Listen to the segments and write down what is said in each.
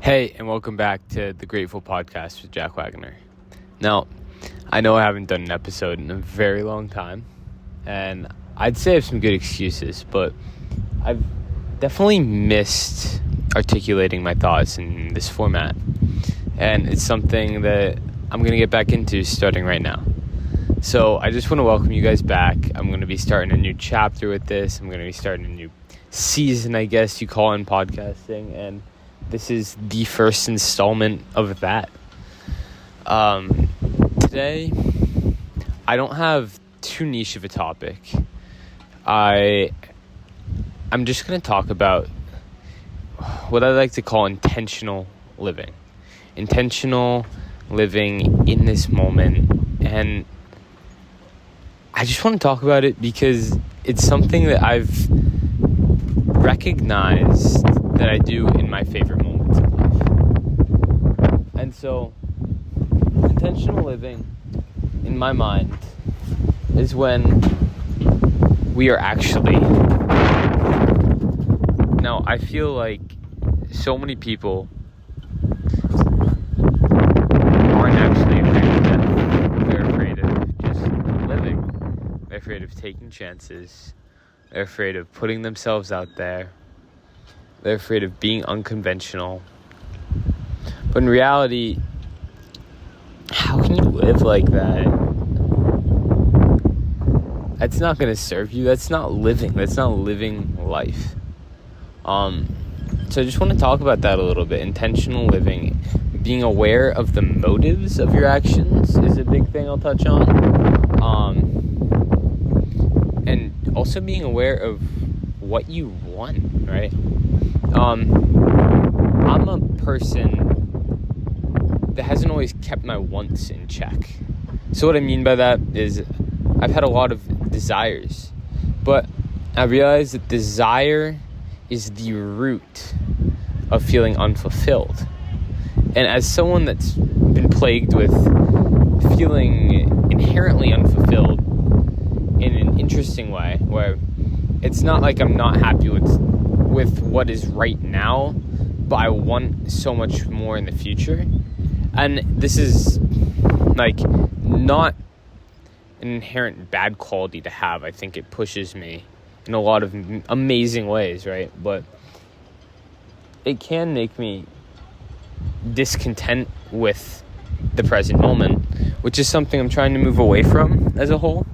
Hey, and welcome back to the Grateful Podcast with Jack Wagoner. Now, I know I haven't done an episode in a very long time, and I'd say I have some good excuses, but I've definitely missed articulating my thoughts in this format, and it's something that I'm going to get back into starting right now. So I just want to welcome you guys back. I'm going to be starting a new chapter with this. I'm going to be starting a new season, I guess you call in podcasting, and this is the first installment of that. Today, I don't have too niche of a topic. I'm just going to talk about what I like to call intentional living. Intentional living in this moment. And I just want to talk about it because it's something that I've recognized that I do in my favorite moments of life. And so, intentional living, in my mind, is when we are actually... Now, I feel like so many people aren't actually afraid of death. They're afraid of just living. They're afraid of taking chances. They're afraid of putting themselves out there. They're afraid of being unconventional. But in reality, how can you live like that? That's not going to serve you. That's not living. That's not living life. So I just want to talk about that a little bit. Intentional living. Being aware of the motives of your actions is a big thing I'll touch on. And also being aware of what you want, right? I'm a person that hasn't always kept my wants in check. So what I mean by that is I've had a lot of desires, but I realized that desire is the root of feeling unfulfilled. And as someone that's been plagued with feeling inherently unfulfilled in an interesting way, where it's not like I'm not happy with what is right now, but I want so much more in the future. And this is like not an inherent bad quality to have. I think it pushes me in a lot of amazing ways, right? But it can make me discontent with the present moment, which is something I'm trying to move away from as a whole,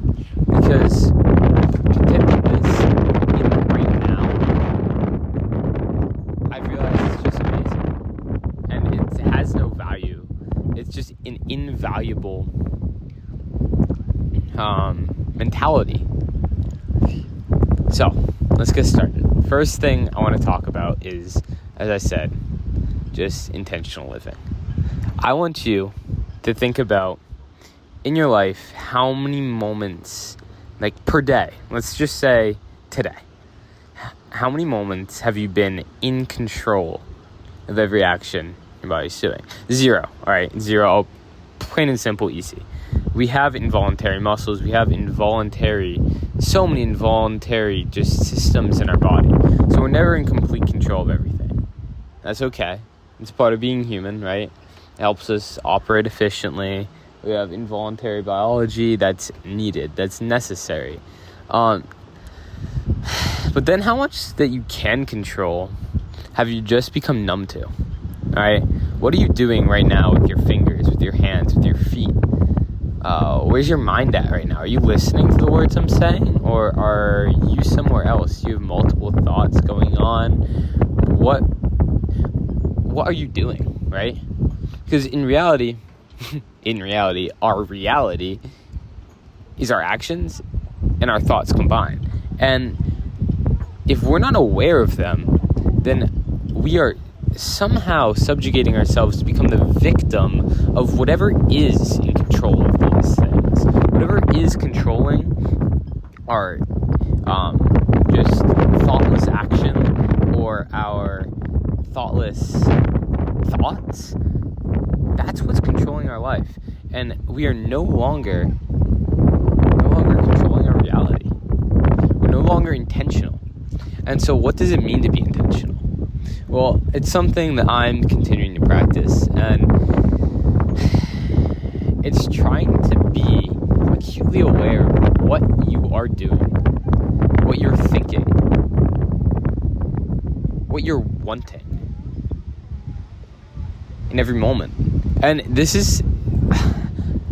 because contentedness in the right now, I realize it's just amazing, and it has no value. It's just an invaluable mentality. So let's get started. First thing I want to talk about is, as I said, just intentional living. I want you to think about in your life how many moments, like per day, let's just say today, how many moments have you been in control of every action your body's doing? 0, all right? 0, plain and simple, easy. We have involuntary muscles. We have so many involuntary just systems in our body. So we're never in complete control of everything. That's okay. It's part of being human, right? It helps us operate efficiently. We have involuntary biology that's needed, that's necessary. But then how much that you can control have you just become numb to? All right? What are you doing right now with your fingers, with your hands, with your feet? Where's your mind at right now? Are you listening to the words I'm saying? Or are you somewhere else? You have multiple thoughts going on. What are you doing, right? Because in reality, our reality is our actions and our thoughts combined. And if we're not aware of them, then we are somehow subjugating ourselves to become the victim of whatever is in control of these things. Whatever is controlling our just thoughtless action or our thoughtless thoughts, that's what's controlling our life. And we are no longer controlling our reality. We're no longer intentional. And so what does it mean to be intentional? Well, it's something that I'm continuing to practice, and it's trying to be acutely aware of what you are doing, what you're thinking, what you're wanting in every moment. And this is...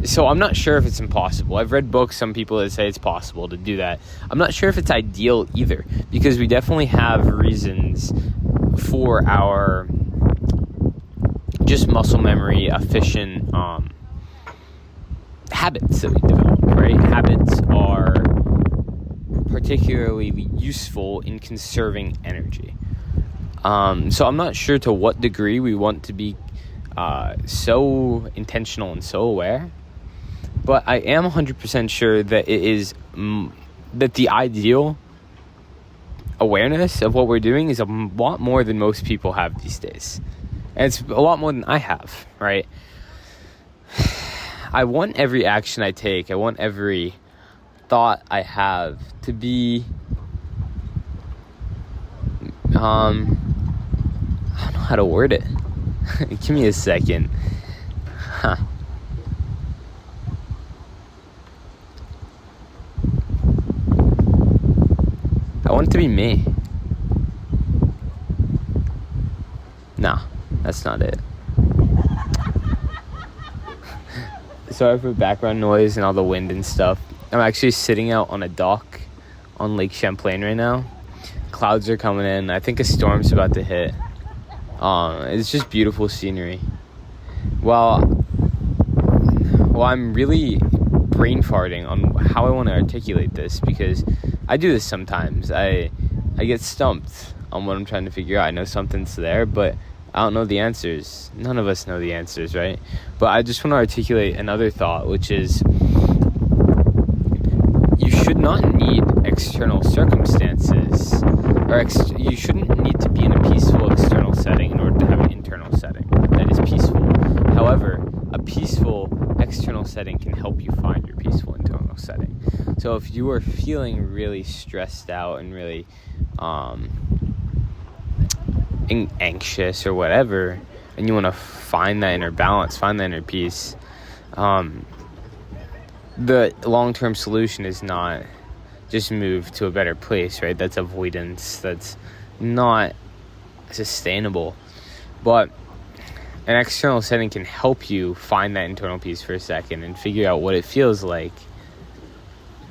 So I'm not sure if it's impossible. I've read books, some people that say it's possible to do that. I'm not sure if it's ideal either, because we definitely have reasons for our just muscle memory efficient habits that we develop, right? Habits are particularly useful in conserving energy. So I'm not sure to what degree we want to be so intentional and so aware. But I am 100% sure that it is that the ideal awareness of what we're doing is a lot more than most people have these days. And it's a lot more than I have, right? I want every action I take, I want every thought I have to be... I don't know how to word it. Give me a second. I want it to be me. Nah, that's not it. Sorry for background noise and all the wind and stuff. I'm actually sitting out on a dock on Lake Champlain right now. Clouds are coming in. I think a storm's about to hit. It's just beautiful scenery. Well, I'm really brain farting on how I want to articulate this, because I do this sometimes. I get stumped on what I'm trying to figure out. I know something's there, but I don't know the answers. None of us know the answers, right? But I just want to articulate another thought, which is you should not need external circumstances, or you shouldn't need to be in a peaceful external setting in order to have an internal setting that is peaceful. However, a peaceful external setting can help you find your peaceful internal setting. So if you are feeling really stressed out and really anxious or whatever, and you want to find that inner balance, find that inner peace, the long-term solution is not just move to a better place, right? That's avoidance. That's not sustainable. But an external setting can help you find that internal peace for a second and figure out what it feels like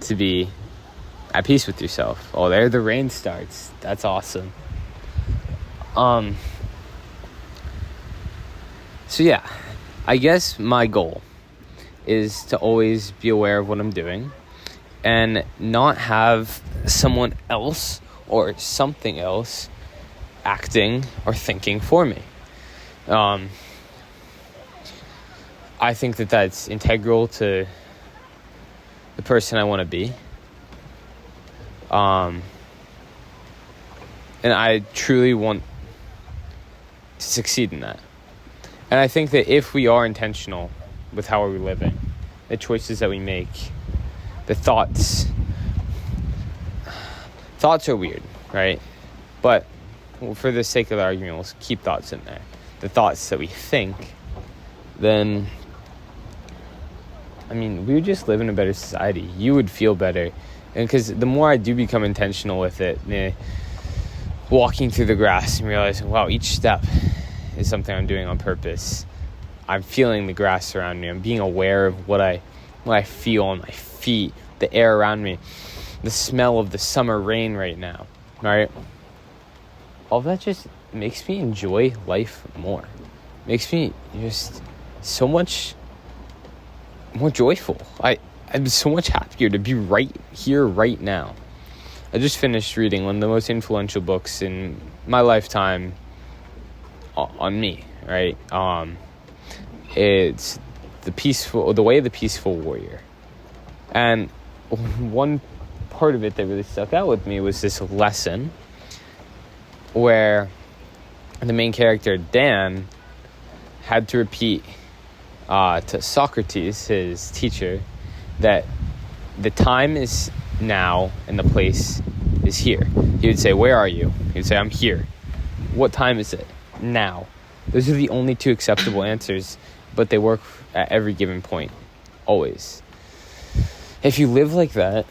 to be at peace with yourself. Oh, there the rain starts. That's awesome. So yeah, I guess my goal is to always be aware of what I'm doing and not have someone else or something else acting or thinking for me. I think that that's integral to the person I want to be. And I truly want to succeed in that. And I think that if we are intentional with how we're living, the choices that we make, the thoughts are weird, right? But for the sake of the argument, we'll keep thoughts in there. The thoughts that we think, then, I mean, we would just live in a better society. You would feel better. And because the more I do become intentional with it, walking through the grass and realizing, wow, each step is something I'm doing on purpose. I'm feeling the grass around me. I'm being aware of what I feel on my feet, the air around me, the smell of the summer rain right now, right? All of that just makes me enjoy life more. Makes me just so much more joyful. I'm so much happier to be right here, right now. I just finished reading one of the most influential books in my lifetime on me, right? It's The Way of the Peaceful Warrior. And one part of it that really stuck out with me was this lesson where the main character, Dan, had to repeat to Socrates, his teacher, that the time is now and the place is here. He would say, "Where are you?" He would say, "I'm here." What time is it? Now. Those are the only two acceptable answers, but they work at every given point. Always. If you live like that,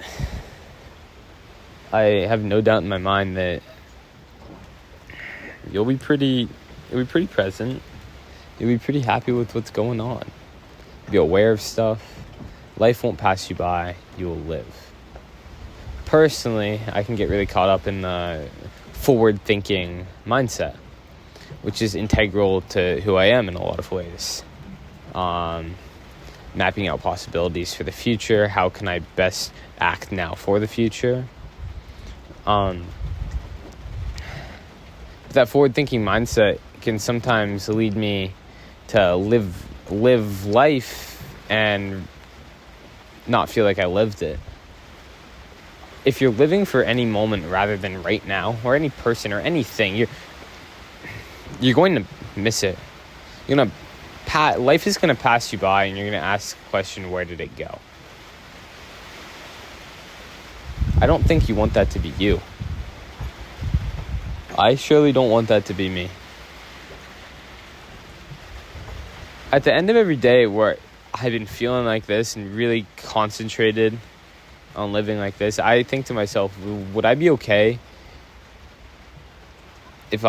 I have no doubt in my mind that you'll be pretty present. You'll be pretty happy with what's going on. You'll be aware of stuff. Life won't pass you by. You will live. Personally, I can get really caught up in the forward-thinking mindset, which is integral to who I am in a lot of ways. Mapping out possibilities for the future. How can I best act now for the future? That forward-thinking mindset can sometimes lead me to live life and not feel like I lived it. If you're living for any moment rather than right now, or any person or anything, you're going to miss it. Life is going to pass you by, and you're going to ask the question, where did it go? I don't think you want that to be you. I surely don't want that to be me. At the end of every day where I've been feeling like this and really concentrated on living like this, I think to myself, would I be okay if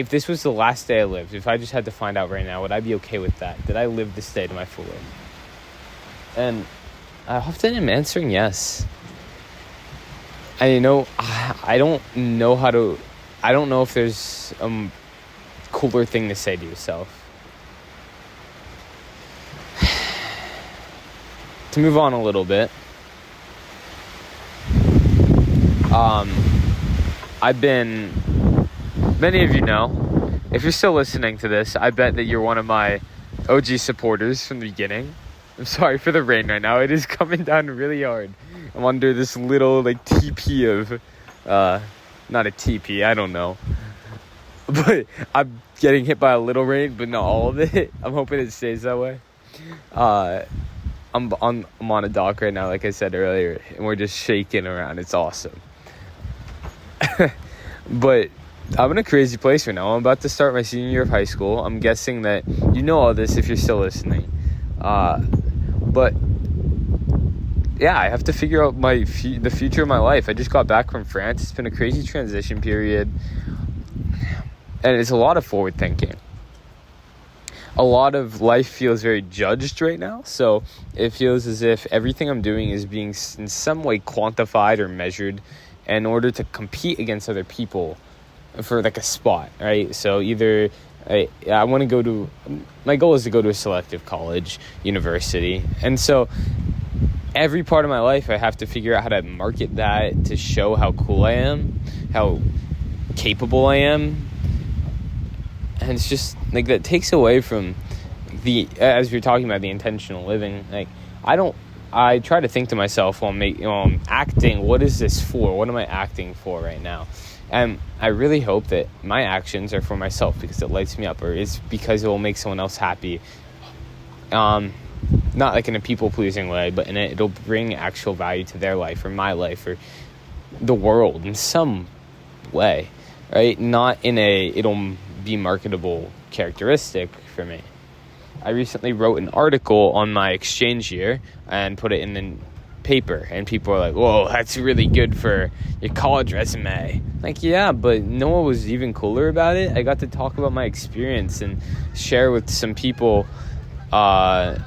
this was the last day I lived, if I just had to find out right now, would I be okay with that? Did I live this day to my fullest? And I often am answering yes. I don't know if there's a cooler thing to say to yourself. To move on a little bit, many of you know, if you're still listening to this, I bet that you're one of my OG supporters from the beginning. I'm sorry for the rain right now. It is coming down really hard. I'm under this little teepee of, not a teepee, I don't know. But I'm getting hit by a little rain, but not all of it. I'm hoping it stays that way. I'm on a dock right now, like I said earlier, and we're just shaking around. It's awesome. But I'm in a crazy place right now. I'm about to start my senior year of high school. I'm guessing that you know all this if you're still listening. But yeah, I have to figure out the future of my life. I just got back from France. It's been a crazy transition period, and it's a lot of forward thinking. A lot of life feels very judged right now, so it feels as if everything I'm doing is being in some way quantified or measured in order to compete against other people for a spot, right? So either I want to go to, my goal is to go to a selective college, university, and so every part of my life I have to figure out how to market that to show how cool I am, how capable I am. And it's just that takes away from as you're talking about the intentional living. I try to think to myself while I'm acting, what is this for? What am I acting for right now? And I really hope that my actions are for myself because it lights me up, or it's because it will make someone else happy. Not in a people-pleasing way, but it'll bring actual value to their life or my life or the world in some way, right? Not in it'll be marketable characteristic for me. I recently wrote an article on my exchange year and put it in the paper, and people are like, whoa, that's really good for your college resume. Yeah, but no one was even cooler about it. I got to talk about my experience and share with some people the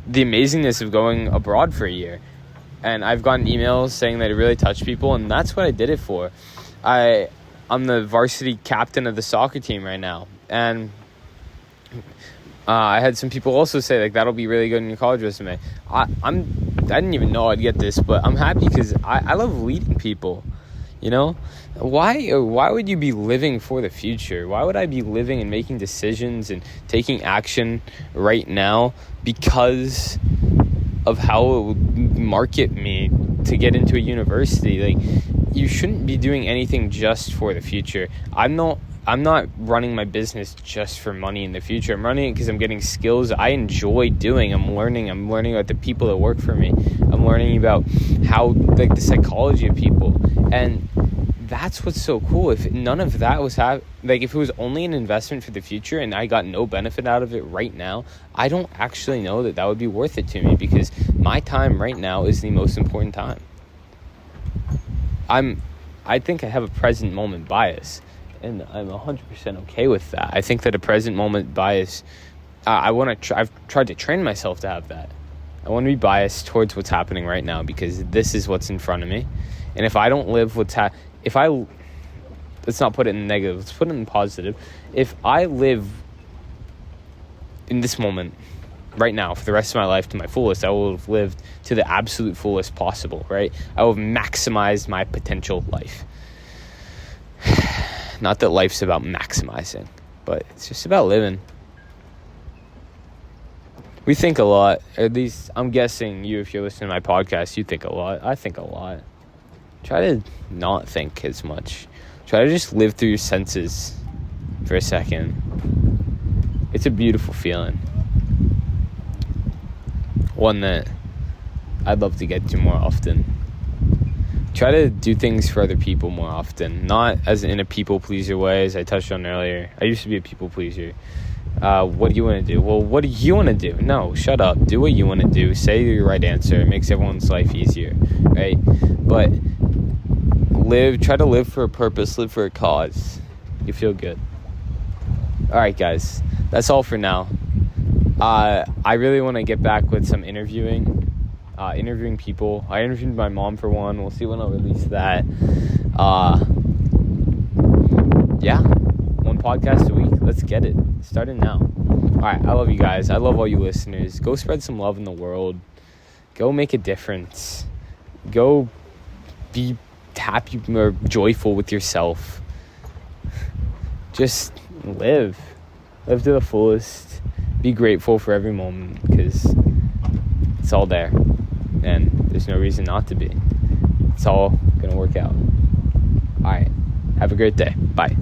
amazingness of going abroad for a year. And I've gotten emails saying that it really touched people, and that's what I did it for. I'm the varsity captain of the soccer team right now, and I had some people also say that'll be really good in your college resume. I didn't even know I'd get this, but I'm happy because I love leading people. Why would you be living for the future? Why would I be living and making decisions and taking action right now because of how it would market me to get into a university? You shouldn't be doing anything just for the future. I'm not running my business just for money in the future. I'm running it because I'm getting skills I enjoy doing. I'm learning about the people that work for me. I'm learning about how the psychology of people, and that's what's so cool. If none of that was if it was only an investment for the future and I got no benefit out of it right now, I don't actually know that would be worth it to me, because my time right now is the most important time. I think I have a present moment bias, and I'm 100% okay with that. I think that a present moment bias, I've tried to train myself to have that. I want to be biased towards what's happening right now, because this is what's in front of me. And if I don't live let's not put it in negative, let's put it in positive. If I live in this moment right now for the rest of my life to my fullest, I will have lived to the absolute fullest possible, right? I will have maximized my potential life. Not that life's about maximizing, but it's just about living. We think a lot. At least I'm guessing if you're listening to my podcast, you think a lot. I think a lot. Try to not think as much. Try to just live through your senses for a second. It's a beautiful feeling. One that I'd love to get to more often. Try to do things for other people more often. Not as in a people pleaser way, as I touched on earlier. I used to be a people pleaser. What do you want to do? Well, what do you want to do? No, shut up. Do what you want to do. Say your right answer. It makes everyone's life easier, right? But try to live for a purpose, live for a cause. You feel good. All right, guys. That's all for now. I really want to get back with some interviewing people. I interviewed my mom for one. We'll see when I'll release that. Yeah. One podcast a week. Let's get it. Starting now. All right. I love you guys. I love all you listeners. Go spread some love in the world. Go make a difference. Go be happy or joyful with yourself. Just live to the fullest. Be grateful for every moment, because it's all there and there's no reason not to be. It's all gonna work out. All right, have a great day. Bye.